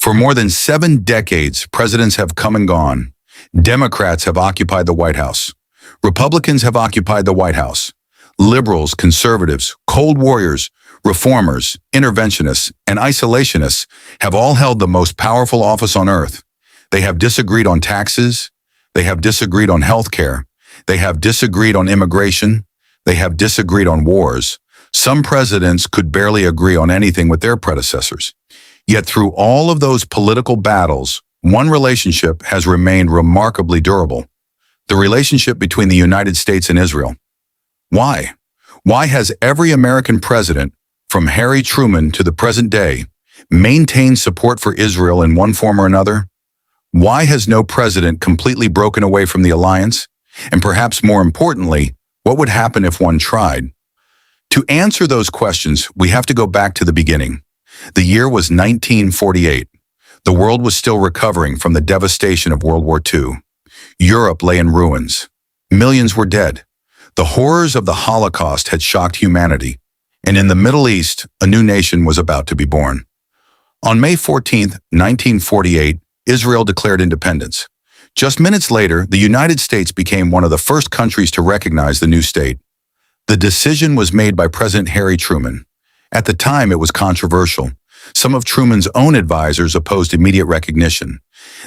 For more than 7 decades, presidents have come and gone. Democrats have occupied the White House. Republicans have occupied the White House. Liberals, conservatives, cold warriors, reformers, interventionists, and isolationists have all held the most powerful office on earth. They have disagreed on taxes. They have disagreed on healthcare. They have disagreed on immigration. They have disagreed on wars. Some presidents could barely agree on anything with their predecessors. Yet through all of those political battles, one relationship has remained remarkably durable: the relationship between the United States and Israel. Why? Why has every American president, from Harry Truman to the present day, maintained support for Israel in one form or another? Why has no president completely broken away from the alliance? And perhaps more importantly, what would happen if one tried? To answer those questions, we have to go back to the beginning. The year was 1948. The world was still recovering from the devastation of World War II. Europe lay in ruins. Millions were dead. The horrors of the Holocaust had shocked humanity. And in the Middle East, a new nation was about to be born. On May 14, 1948, Israel declared independence. Just minutes later, the United States became one of the first countries to recognize the new state. The decision was made by President Harry Truman. At the time, it was controversial. Some of Truman's own advisors opposed immediate recognition.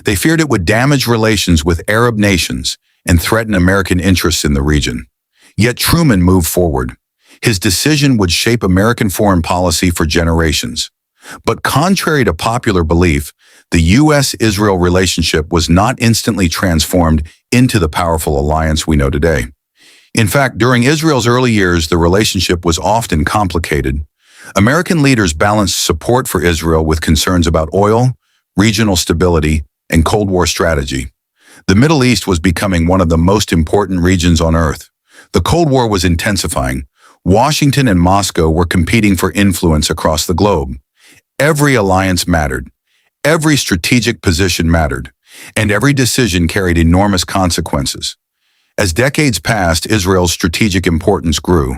They feared it would damage relations with Arab nations and threaten American interests in the region. Yet Truman moved forward. His decision would shape American foreign policy for generations. But contrary to popular belief, the U.S.-Israel relationship was not instantly transformed into the powerful alliance we know today. In fact, during Israel's early years, the relationship was often complicated. American leaders balanced support for Israel with concerns about oil, regional stability, and Cold War strategy. The Middle East was becoming one of the most important regions on Earth. The Cold War was intensifying. Washington and Moscow were competing for influence across the globe. Every alliance mattered. Every strategic position mattered. And every decision carried enormous consequences. As decades passed, Israel's strategic importance grew.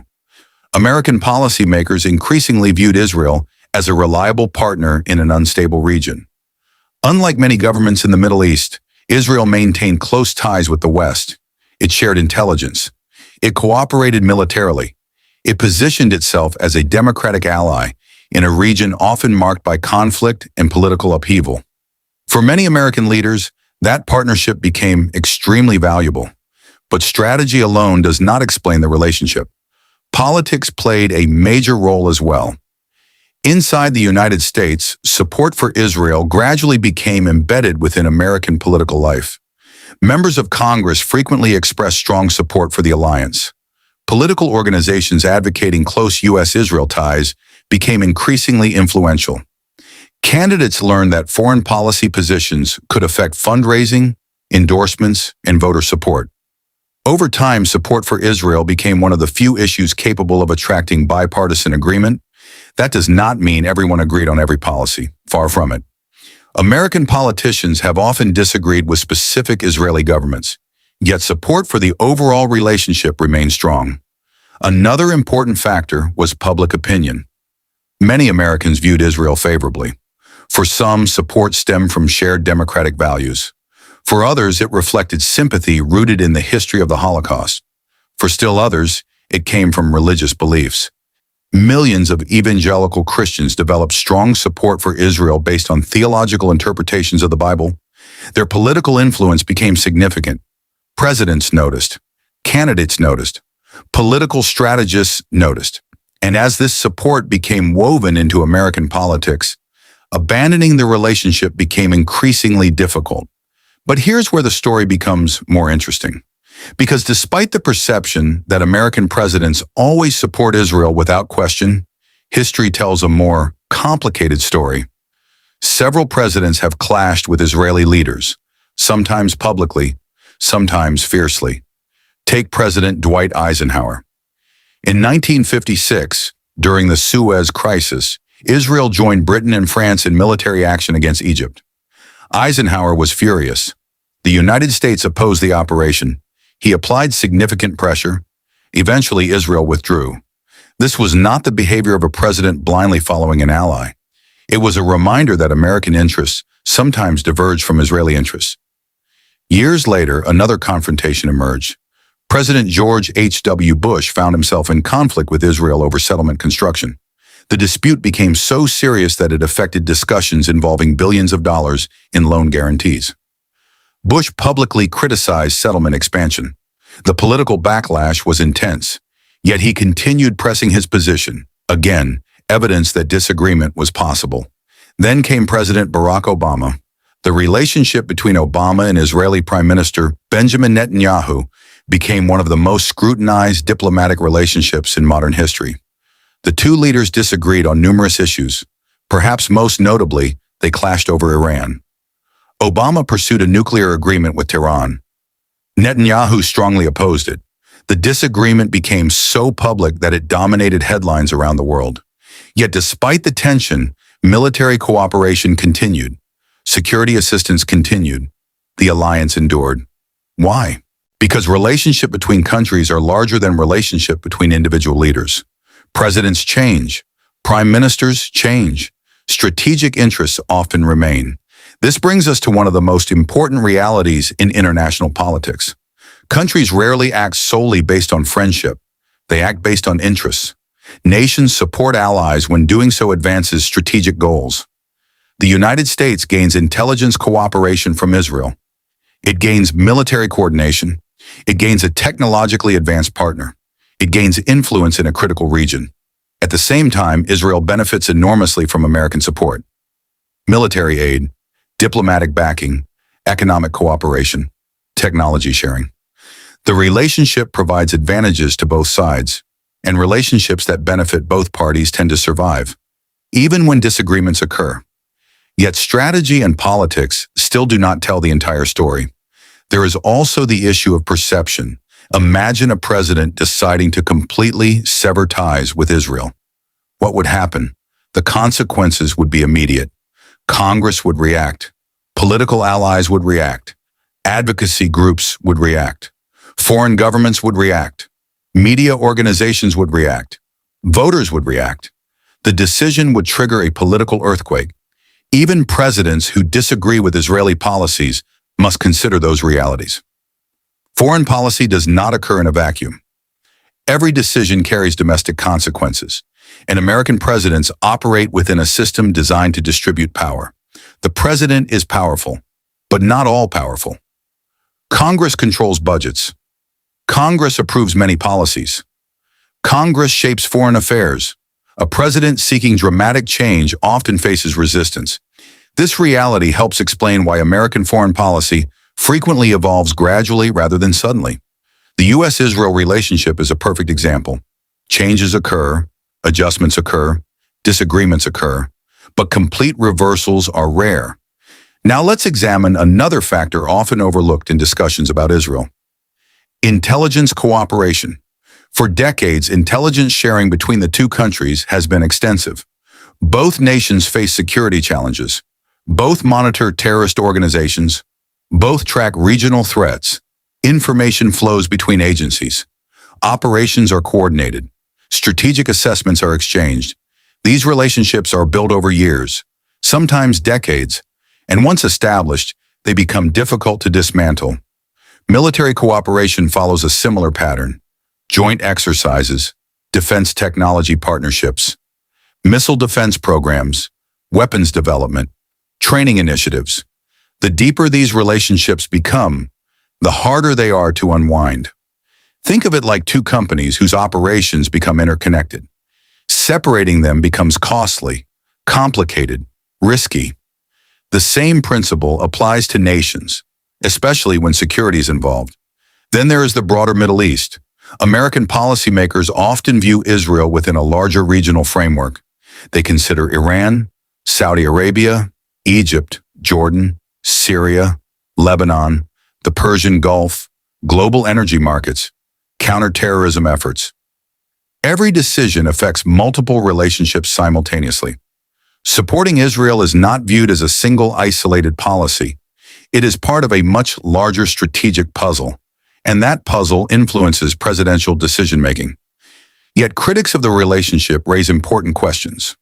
American policymakers increasingly viewed Israel as a reliable partner in an unstable region. Unlike many governments in the Middle East, Israel maintained close ties with the West. It shared intelligence. It cooperated militarily. It positioned itself as a democratic ally in a region often marked by conflict and political upheaval. For many American leaders, that partnership became extremely valuable. But strategy alone does not explain the relationship. Politics played a major role as well. Inside the United States, support for Israel gradually became embedded within American political life. Members of Congress frequently expressed strong support for the alliance. Political organizations advocating close U.S.-Israel ties became increasingly influential. Candidates learned that foreign policy positions could affect fundraising, endorsements, and voter support. Over time, support for Israel became one of the few issues capable of attracting bipartisan agreement. That does not mean everyone agreed on every policy. Far from it. American politicians have often disagreed with specific Israeli governments, yet support for the overall relationship remained strong. Another important factor was public opinion. Many Americans viewed Israel favorably. For some, support stemmed from shared democratic values. For others, it reflected sympathy rooted in the history of the Holocaust. For still others, it came from religious beliefs. Millions of evangelical Christians developed strong support for Israel based on theological interpretations of the Bible. Their political influence became significant. Presidents noticed. Candidates noticed. Political strategists noticed. And as this support became woven into American politics, abandoning the relationship became increasingly difficult. But here's where the story becomes more interesting. Because despite the perception that American presidents always support Israel without question, history tells a more complicated story. Several presidents have clashed with Israeli leaders, sometimes publicly, sometimes fiercely. Take President Dwight Eisenhower. In 1956, during the Suez Crisis, Israel joined Britain and France in military action against Egypt. Eisenhower was furious. The United States opposed the operation. He applied significant pressure. Eventually, Israel withdrew. This was not the behavior of a president blindly following an ally. It was a reminder that American interests sometimes diverge from Israeli interests. Years later, another confrontation emerged. President George H.W. Bush found himself in conflict with Israel over settlement construction. The dispute became so serious that it affected discussions involving billions of dollars in loan guarantees. Bush publicly criticized settlement expansion. The political backlash was intense, yet he continued pressing his position. Again, evidence that disagreement was possible. Then came President Barack Obama. The relationship between Obama and Israeli Prime Minister Benjamin Netanyahu became one of the most scrutinized diplomatic relationships in modern history. The two leaders disagreed on numerous issues. Perhaps most notably, they clashed over Iran. Obama pursued a nuclear agreement with Tehran. Netanyahu strongly opposed it. The disagreement became so public that it dominated headlines around the world. Yet despite the tension, military cooperation continued. Security assistance continued. The alliance endured. Why? Because relationships between countries are larger than relationships between individual leaders. Presidents change. Prime ministers change. Strategic interests often remain. This brings us to one of the most important realities in international politics. Countries rarely act solely based on friendship. They act based on interests. Nations support allies when doing so advances strategic goals. The United States gains intelligence cooperation from Israel. It gains military coordination. It gains a technologically advanced partner. It gains influence in a critical region. At the same time, Israel benefits enormously from American support. Military aid, diplomatic backing, economic cooperation, technology sharing. The relationship provides advantages to both sides, and relationships that benefit both parties tend to survive, even when disagreements occur. Yet strategy and politics still do not tell the entire story. There is also the issue of perception. Imagine a president deciding to completely sever ties with Israel. What would happen? The consequences would be immediate. Congress would react. Political allies would react. Advocacy groups would react. Foreign governments would react. Media organizations would react. Voters would react. The decision would trigger a political earthquake. Even presidents who disagree with Israeli policies must consider those realities. Foreign policy does not occur in a vacuum. Every decision carries domestic consequences, and American presidents operate within a system designed to distribute power. The president is powerful, but not all powerful. Congress controls budgets. Congress approves many policies. Congress shapes foreign affairs. A president seeking dramatic change often faces resistance. This reality helps explain why American foreign policy frequently evolves gradually rather than suddenly. The U.S.-Israel relationship is a perfect example. Changes occur, adjustments occur, disagreements occur, but complete reversals are rare. Now let's examine another factor often overlooked in discussions about Israel. Intelligence cooperation. For decades, intelligence sharing between the two countries has been extensive. Both nations face security challenges. Both monitor terrorist organizations. Both track regional threats. Information flows between agencies. Operations are coordinated. Strategic assessments are exchanged. These relationships are built over years, sometimes decades, and once established, they become difficult to dismantle. Military cooperation follows a similar pattern. Joint exercises, defense technology partnerships, missile defense programs, weapons development, training initiatives. The deeper these relationships become, the harder they are to unwind. Think of it like two companies whose operations become interconnected. Separating them becomes costly, complicated, risky. The same principle applies to nations, especially when security is involved. Then there is the broader Middle East. American policymakers often view Israel within a larger regional framework. They consider Iran, Saudi Arabia, Egypt, Jordan, Syria, Lebanon, the Persian Gulf, global energy markets, counterterrorism efforts. Every decision affects multiple relationships simultaneously. Supporting Israel is not viewed as a single isolated policy. It is part of a much larger strategic puzzle, and that puzzle influences presidential decision-making. Yet critics of the relationship raise important questions.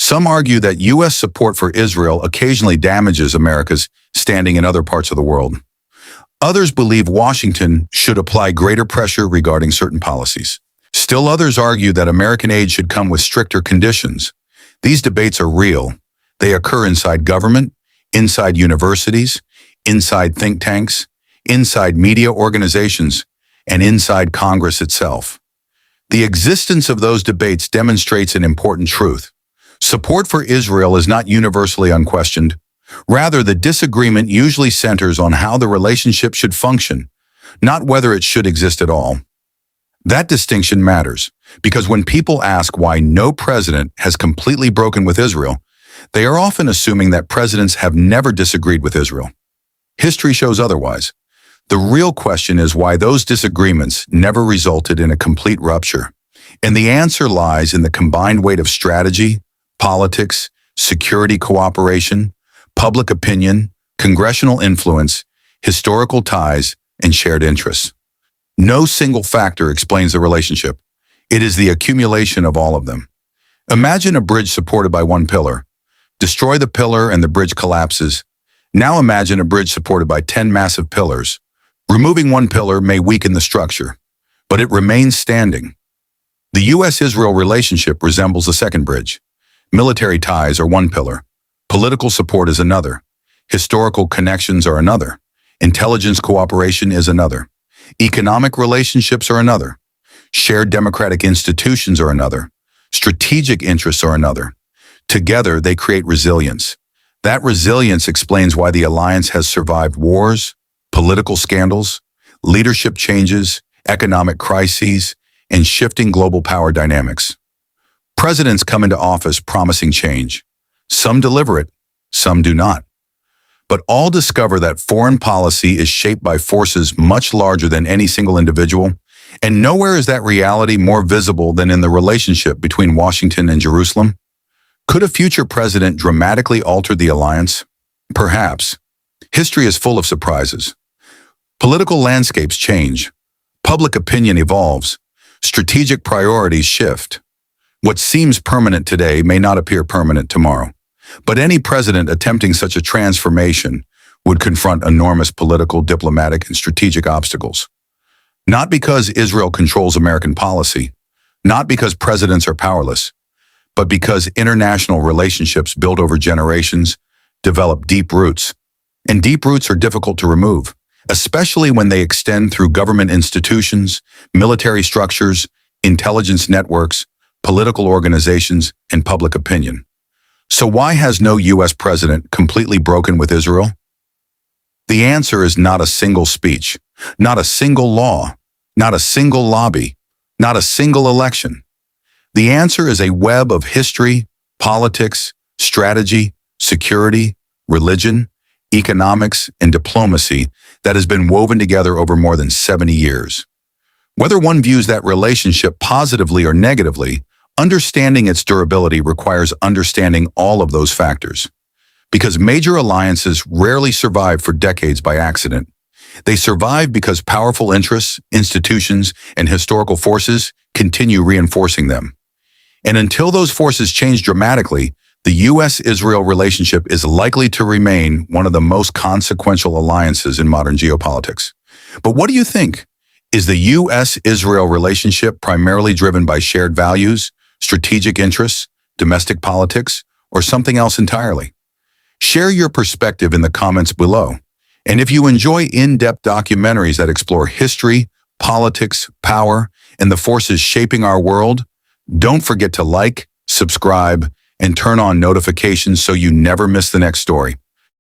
Some argue that U.S. support for Israel occasionally damages America's standing in other parts of the world. Others believe Washington should apply greater pressure regarding certain policies. Still others argue that American aid should come with stricter conditions. These debates are real. They occur inside government, inside universities, inside think tanks, inside media organizations, and inside Congress itself. The existence of those debates demonstrates an important truth. Support for Israel is not universally unquestioned. Rather, the disagreement usually centers on how the relationship should function, not whether it should exist at all. That distinction matters, because when people ask why no president has completely broken with Israel, they are often assuming that presidents have never disagreed with Israel. History shows otherwise. The real question is why those disagreements never resulted in a complete rupture. And the answer lies in the combined weight of strategy, politics, security cooperation, public opinion, congressional influence, historical ties, and shared interests. No single factor explains the relationship. It is the accumulation of all of them. Imagine a bridge supported by one pillar. Destroy the pillar and the bridge collapses. Now imagine a bridge supported by 10 massive pillars. Removing one pillar may weaken the structure, but it remains standing. The U.S.-Israel relationship resembles a second bridge. Military ties are one pillar. Political support is another. Historical connections are another. Intelligence cooperation is another. Economic relationships are another. Shared democratic institutions are another. Strategic interests are another. Together, they create resilience. That resilience explains why the alliance has survived wars, political scandals, leadership changes, economic crises, and shifting global power dynamics. Presidents come into office promising change. Some deliver it, some do not. But all discover that foreign policy is shaped by forces much larger than any single individual, and nowhere is that reality more visible than in the relationship between Washington and Jerusalem. Could a future president dramatically alter the alliance? Perhaps. History is full of surprises. Political landscapes change. Public opinion evolves. Strategic priorities shift. What seems permanent today may not appear permanent tomorrow. But any president attempting such a transformation would confront enormous political, diplomatic, and strategic obstacles. Not because Israel controls American policy, not because presidents are powerless, but because international relationships built over generations develop deep roots. And deep roots are difficult to remove, especially when they extend through government institutions, military structures, intelligence networks, political organizations, and public opinion. So why has no U.S. president completely broken with Israel? The answer is not a single speech, not a single law, not a single lobby, not a single election. The answer is a web of history, politics, strategy, security, religion, economics, and diplomacy that has been woven together over more than 70 years. Whether one views that relationship positively or negatively, understanding its durability requires understanding all of those factors. Because major alliances rarely survive for decades by accident. They survive because powerful interests, institutions, and historical forces continue reinforcing them. And until those forces change dramatically, the U.S.-Israel relationship is likely to remain one of the most consequential alliances in modern geopolitics. But what do you think? Is the U.S.-Israel relationship primarily driven by shared values, strategic interests, domestic politics, or something else entirely? Share your perspective in the comments below. And if you enjoy in-depth documentaries that explore history, politics, power, and the forces shaping our world, don't forget to like, subscribe, and turn on notifications so you never miss the next story.